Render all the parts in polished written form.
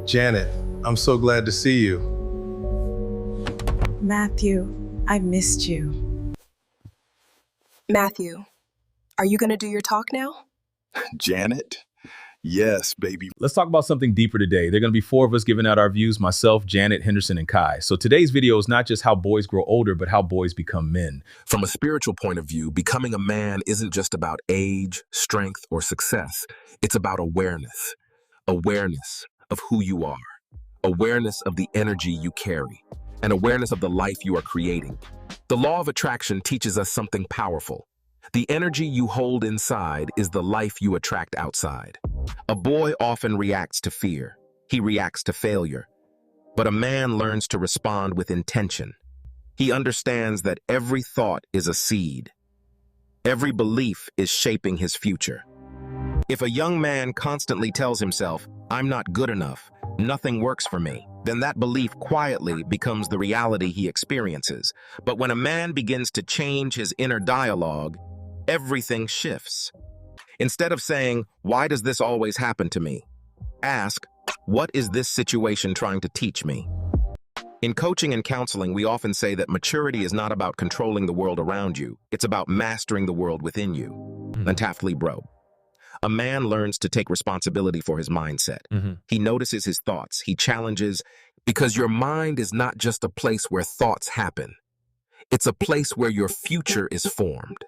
Janet, I'm so glad to see you. Matthew, I missed you. Matthew, are you going to do your talk now? Janet? Yes, baby. Let's talk about something deeper today. There are going to be 4 of us giving out our views, myself, Janet, Henderson, and Kai. So today's video is not just how boys grow older, but how boys become men. From a spiritual point of view, becoming a man isn't just about age, strength, or success. It's about awareness. Awareness of who you are. Awareness of the energy you carry. And awareness of the life you are creating. The law of attraction teaches us something powerful. The energy you hold inside is the life you attract outside. A boy often reacts to fear. He reacts to failure. But a man learns to respond with intention. He understands that every thought is a seed. Every belief is shaping his future. If a young man constantly tells himself, "I'm not good enough, nothing works for me," then that belief quietly becomes the reality he experiences. But when a man begins to change his inner dialogue, everything shifts. Instead of saying, "Why does this always happen to me?" ask, "What is this situation trying to teach me?" In coaching and counseling, we often say that maturity is not about controlling the world around you. It's about mastering the world within you. And Taft Lee Bro. A man learns to take responsibility for his mindset. He notices his thoughts. He challenges, because your mind is not just a place where thoughts happen. It's a place where your future is formed.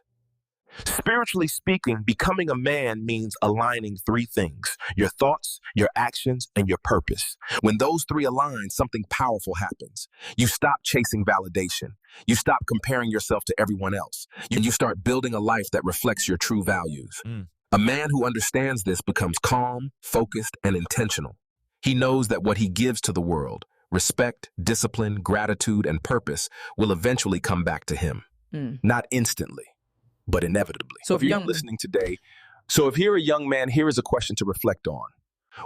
Spiritually speaking, becoming a man means aligning 3 things: your thoughts, your actions, and your purpose. When those 3 align, something powerful happens. You stop chasing validation. You stop comparing yourself to everyone else. You start building a life that reflects your true values. A man who understands this becomes calm, focused, and intentional. He knows that what he gives to the world, respect, discipline, gratitude, and purpose, will eventually come back to him. Not instantly, but inevitably. So if you're listening today, if you're a young man, here is a question to reflect on.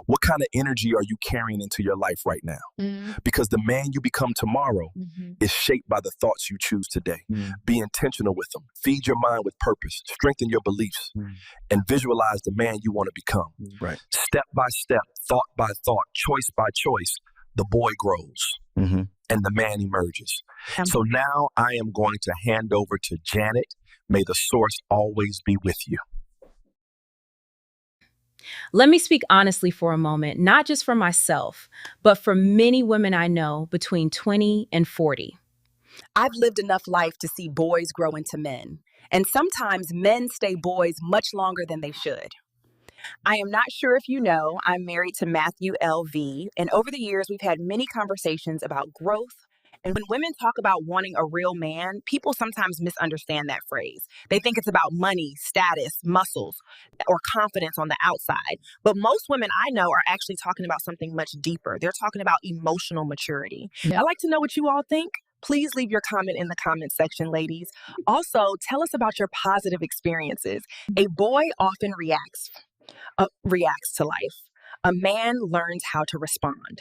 What kind of energy are you carrying into your life right now? Because the man you become tomorrow is shaped by the thoughts you choose today. Be intentional with them. Feed your mind with purpose. Strengthen your beliefs. And visualize the man you want to become. Right. Step by step, thought by thought, choice by choice, the boy grows and the man emerges. So now I am going to hand over to Janet. May the source always be with you. Let me speak honestly for a moment, not just for myself, but for many women I know between 20 and 40. I've lived enough life to see boys grow into men, and sometimes men stay boys much longer than they should. I am not sure if you know, I'm married to Matthew L.V., and over the years, we've had many conversations about growth. And when women talk about wanting a real man, people sometimes misunderstand that phrase. They think it's about money, status, muscles, or confidence on the outside. But most women I know are actually talking about something much deeper. They're talking about emotional maturity. I'd like to know what you all think. Please leave your comment in the comment section, ladies. Also, tell us about your positive experiences. A boy often reacts to life. A man learns how to respond.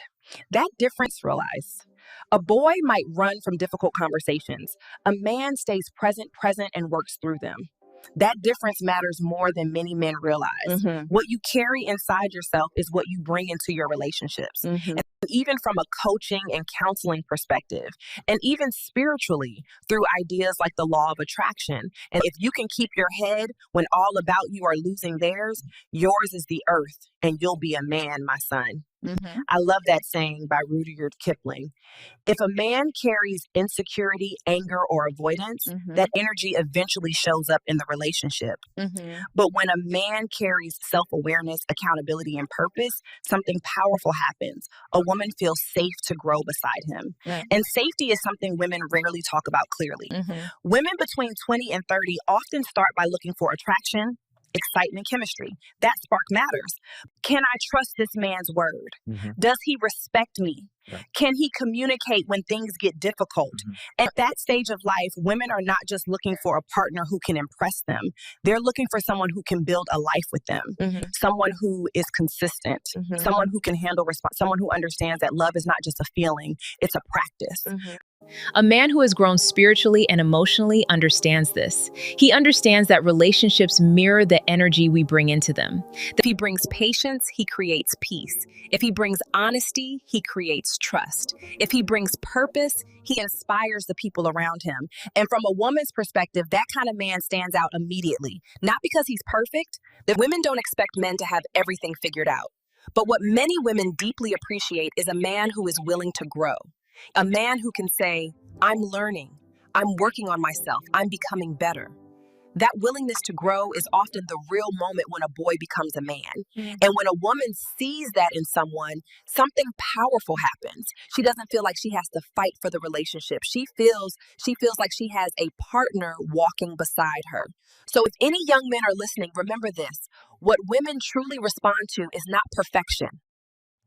That difference, realize. A boy might run from difficult conversations. A man stays present, and works through them. That difference matters more than many men realize. What you carry inside yourself is what you bring into your relationships. And even from a coaching and counseling perspective, and even spiritually through ideas like the law of attraction. And if you can keep your head when all about you are losing theirs, yours is the earth and you'll be a man, my son. I love that saying by Rudyard Kipling. If a man carries insecurity, anger, or avoidance, that energy eventually shows up in the relationship. But when a man carries self-awareness, accountability, and purpose, something powerful happens. A woman feels safe to grow beside him. And safety is something women rarely talk about clearly. Women between 20 and 30 often start by looking for attraction, excitement, chemistry. That spark matters. Can I trust this man's word? Does he respect me? Can he communicate when things get difficult? At that stage of life, women are not just looking for a partner who can impress them. They're looking for someone who can build a life with them, someone who is consistent, someone who can handle someone who understands that love is not just a feeling, it's a practice. A man who has grown spiritually and emotionally understands this. He understands that relationships mirror the energy we bring into them. If he brings patience, he creates peace. If he brings honesty, he creates trust. If he brings purpose, he inspires the people around him. And from a woman's perspective, that kind of man stands out immediately. Not because he's perfect, that women don't expect men to have everything figured out. But what many women deeply appreciate is a man who is willing to grow. A man who can say, I'm learning, I'm working on myself, I'm becoming better. That willingness to grow is often the real moment when a boy becomes a man. And when a woman sees that in someone, something powerful happens. She doesn't feel like she has to fight for the relationship. She feels like she has a partner walking beside her. So if any young men are listening, remember this. What women truly respond to is not perfection.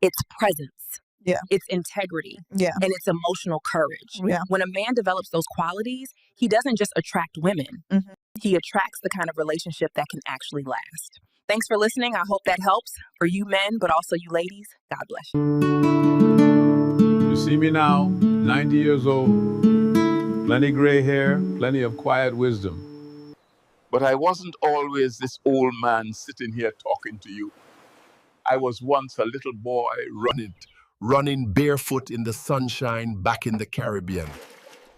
It's presence. Yeah. It's integrity. Yeah. And it's emotional courage. Yeah. When a man develops those qualities, he doesn't just attract women. He attracts the kind of relationship that can actually last. Thanks for listening. I hope that helps for you men, but also you ladies. God bless you. You see me now, 90 years old, plenty gray hair, plenty of quiet wisdom. But I wasn't always this old man sitting here talking to you. I was once a little boy running barefoot in the sunshine back in the Caribbean,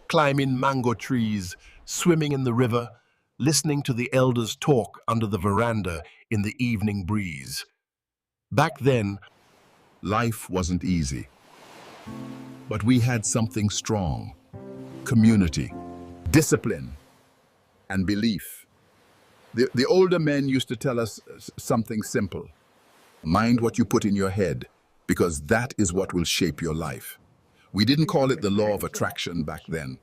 climbing mango trees, swimming in the river, listening to the elders talk under the veranda in the evening breeze. Back then, life wasn't easy. But we had something strong: community, discipline, and belief. The older men used to tell us something simple: mind what you put in your head, because that is what will shape your life. We didn't call it the law of attraction back then.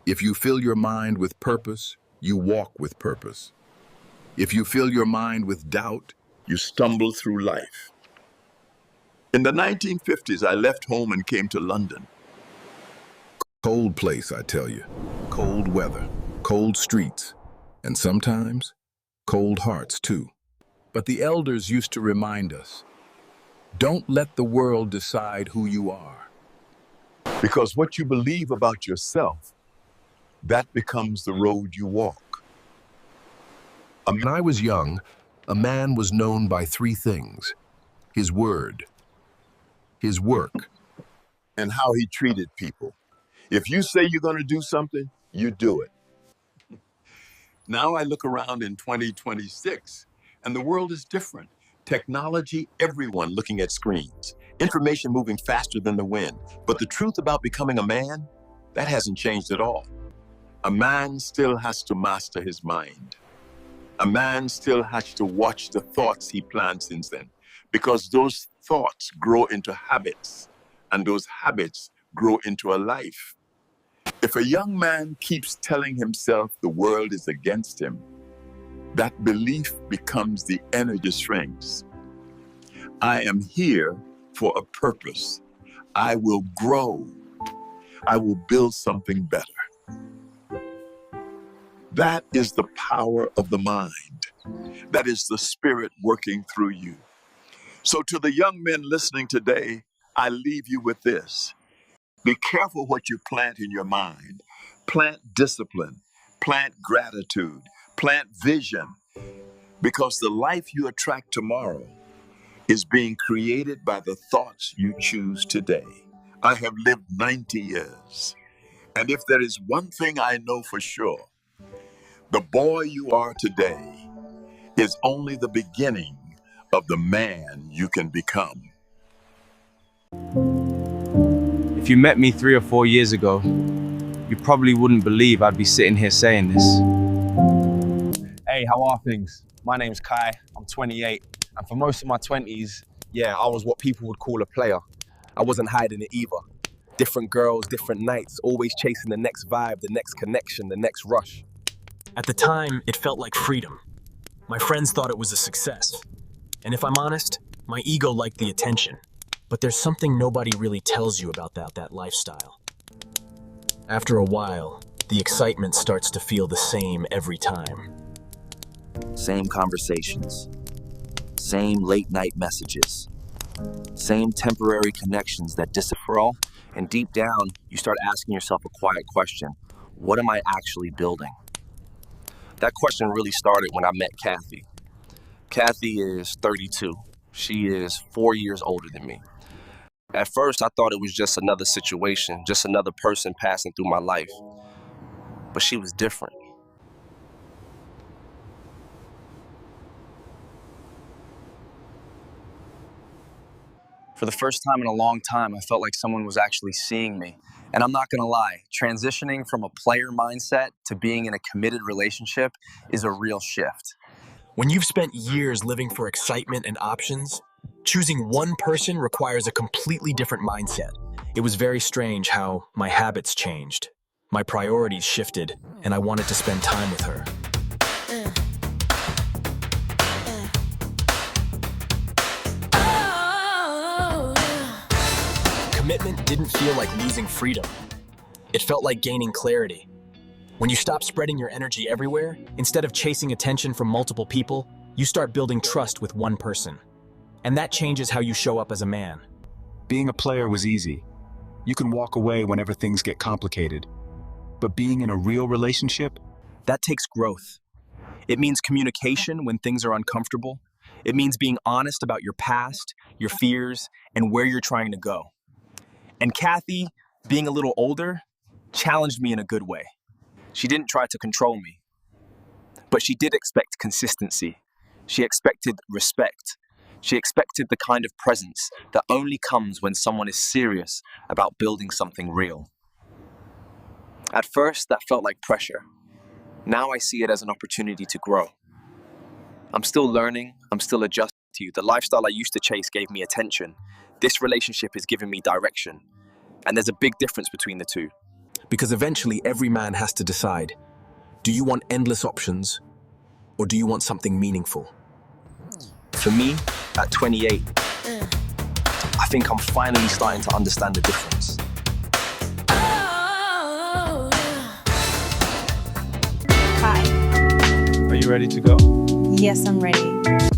If you fill your mind with purpose, you walk with purpose. If you fill your mind with doubt, you stumble through life. In the 1950s, I left home and came to London. cold place, I tell you. Cold weather, cold streets, and sometimes cold hearts too. But the elders used to remind us, don't let the world decide who you are. Because what you believe about yourself, that becomes the road you walk. When I was young, a man was known by three things: his word, his work, And how he treated people. If you say you're going to do something, you do it. Now I look around in 2026 and the world is different. Technology, everyone looking at screens. Information moving faster than the wind. But the truth about becoming a man, that hasn't changed at all. A man still has to master his mind. A man still has to watch the thoughts he plants in them, because those thoughts grow into habits, and those habits grow into a life. If a young man keeps telling himself the world is against him, that belief becomes the energy strength. I am here for a purpose. I will grow. I will build something better. That is the power of the mind. That is the spirit working through you. So to the young men listening today, I leave you with this. Be careful what you plant in your mind. Plant discipline, plant gratitude, plant vision, because the life you attract tomorrow is being created by the thoughts you choose today. I have lived 90 years, and if there is one thing I know for sure, the boy you are today is only the beginning of the man you can become. If you met me 3 or 4 years ago, you probably wouldn't believe I'd be sitting here saying this. Hey, how are things? My name's Kai, I'm 28, and for most of my 20s, I was what people would call a player. I wasn't hiding it either. Different girls, different nights, always chasing the next vibe, the next connection, the next rush. At the time, it felt like freedom. My friends thought it was a success. And if I'm honest, my ego liked the attention. But there's something nobody really tells you about that lifestyle. After a while, the excitement starts to feel the same every time. Same conversations, same late night messages, same temporary connections that disappear, and deep down, you start asking yourself a quiet question. What am I actually building? That question really started when I met Kathy. Kathy is 32. She is 4 years older than me. At first, I thought it was just another situation, just another person passing through my life. But she was different. For the first time in a long time, I felt like someone was actually seeing me. And I'm not gonna lie, transitioning from a player mindset to being in a committed relationship is a real shift. When you've spent years living for excitement and options, choosing one person requires a completely different mindset. It was very strange how my habits changed. My priorities shifted, and I wanted to spend time with her. Commitment didn't feel like losing freedom. It felt like gaining clarity. When you stop spreading your energy everywhere, instead of chasing attention from multiple people, you start building trust with one person. And that changes how you show up as a man. Being a player was easy. You can walk away whenever things get complicated. But being in a real relationship? That takes growth. It means communication when things are uncomfortable. It means being honest about your past, your fears, and where you're trying to go. And Kathy, being a little older, challenged me in a good way. She didn't try to control me, but she did expect consistency. She expected respect. She expected the kind of presence that only comes when someone is serious about building something real. At first, that felt like pressure. Now I see it as an opportunity to grow. I'm still learning, I'm still adjusting to you. The lifestyle I used to chase gave me attention. This relationship is giving me direction. And there's a big difference between the two. Because eventually every man has to decide, do you want endless options or do you want something meaningful? For me, at 28, I think I'm finally starting to understand the difference. Hi. Are you ready to go? Yes, I'm ready.